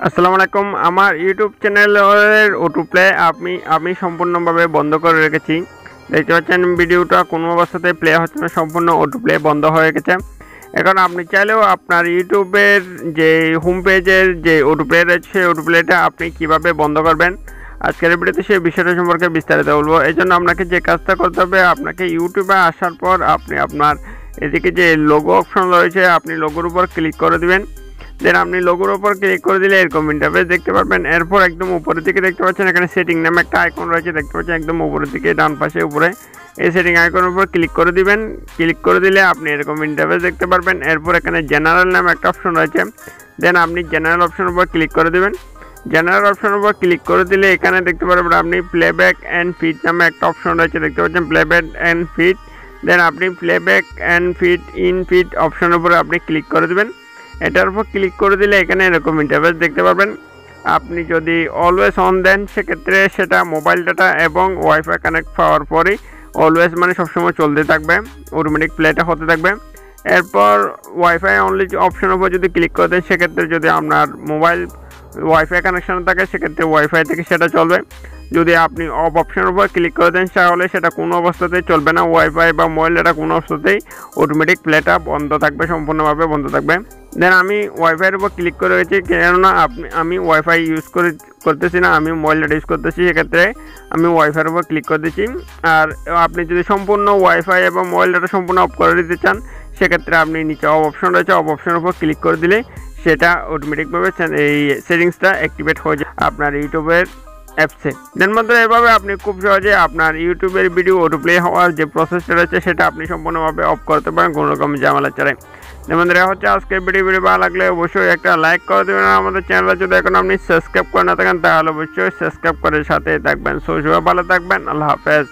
আসসালামু আলাইকুম। আমার ইউটিউব চ্যানেলের অটো প্লে আমি সম্পূর্ণভাবে বন্ধ করে রেখেছি। দেখতে পাচ্ছেন ভিডিওটা কোনো অবস্থাতে প্লে হচ্ছে না, সম্পূর্ণ অটো প্লে বন্ধ হয়ে গেছে। এখন আপনি চাইলেও আপনার ইউটিউবের যে হোম পেজের যে অটো প্লে রয়েছে সেই অটো প্লেটা আপনি কীভাবে বন্ধ করবেন আজকের ভিডিওতে সেই বিষয়টা সম্পর্কে বিস্তারিত বলবো। এই জন্য আপনাকে যে কাজটা করতে হবে, আপনাকে ইউটিউবে আসার পর আপনি আপনার এদিকে যে লোগো অপশন রয়েছে আপনি লোগোর উপর ক্লিক করে দিবেন। দেন আপনি লোগোর উপর ক্লিক করে দিলে এরকম ইন্টারফেস দেখতে পারবেন। এরপর একদম উপরের দিকে দেখতে পাচ্ছেন এখানে সেটিং নামে একটা আইকন রয়েছে, দেখতে পাচ্ছেন একদম উপরের দিকে ডান পাশে উপরে এই সেটিং আইকনের উপর ক্লিক করে দিবেন। ক্লিক করে দিলে আপনি এরকম ইন্টারফেস দেখতে পারবেন। এরপর এখানে জেনারেল নামে একটা অপশন রয়েছে, দেন আপনি জেনারেল অপশনের উপর ক্লিক করে দিবেন। জেনারেল অপশনের উপর ক্লিক করে দিলে এখানে দেখতে পারবেন আপনি প্লেব্যাক অ্যান্ড ফিড নামে একটা অপশন রয়েছে, দেখতে পাচ্ছেন প্লেব্যাক অ্যান্ড ফিড। দেন আপনি playback and feed in feed অপশনের উপরে আপনি ক্লিক করে দেবেন। এটার উপর ক্লিক করে দিলে এখানে এরকম ইন্টারফেস দেখতে পারবেন। আপনি যদি অলওয়েজ অন দেন সেক্ষেত্রে সেটা মোবাইল ডাটা এবং ওয়াইফাই কানেক্ট পাওয়ার পরেই অলওয়েজ মানে সবসময় চলতে থাকবে, অটোমেটিক প্লেটা হতে থাকবে। এরপর ওয়াইফাই অনলি অপশনের উপর যদি ক্লিক করে দেন সেক্ষেত্রে যদি আপনার মোবাইল ওয়াইফাই কানেকশন থাকে সেক্ষেত্রে ওয়াইফাই থেকে সেটা চলবে। যদি আপনি অফ অপশনের উপর ক্লিক করে দেন তাহলে সেটা কোনো অবস্থাতেই চলবে না, ওয়াইফাই বা মোবাইল ডাটা কোনো অবস্থাতেই অটোমেটিক প্লেটা বন্ধ থাকবে, সম্পূর্ণভাবে বন্ধ থাকবে। দেন আমি ওয়াইফাইয়ের উপর ক্লিক করে রয়েছি, কেননা আমি ওয়াইফাই ইউজ করতেছি না, আমি মোবাইল ডাটা ইউজ করতেছি, সেক্ষেত্রে আমি ওয়াইফাইয়ের উপর ক্লিক করে দিচ্ছি। আর আপনি যদি সম্পূর্ণ ওয়াইফাই এবং মোবাইল ডাটা সম্পূর্ণ অফ করে দিতে চান সেক্ষেত্রে আপনি নিচে অফ অপশন রয়েছে, অফ অপশনের উপর ক্লিক করে দিলে সেটা অটোমেটিকভাবে এই সেটিংসটা অ্যাক্টিভেট হয়ে যায় আপনার ইউটিউবের অ্যাপসে। দেন বন্ধুরা এভাবে আপনি খুব সহজে আপনার ইউটিউবের ভিডিও অটো প্লে হওয়ার যে প্রসেসটা রয়েছে সেটা আপনি সম্পূর্ণভাবে অফ করতে পারেন কোনো রকম ঝামেলা ছাড়াই। যেমন বন্ধুরা হচ্ছে আজকের ভিডিও ভালো লাগলে অবশ্যই একটা লাইক করে দেবেন। আর আমাদের চ্যানেলে যদি এখন আপনি সাবস্ক্রাইব করে না থাকেন তাহলে অবশ্যই সাবস্ক্রাইব করে সাথে থাকবেন। সবাই ভালো থাকবেন, আল্লাহ হাফেজ।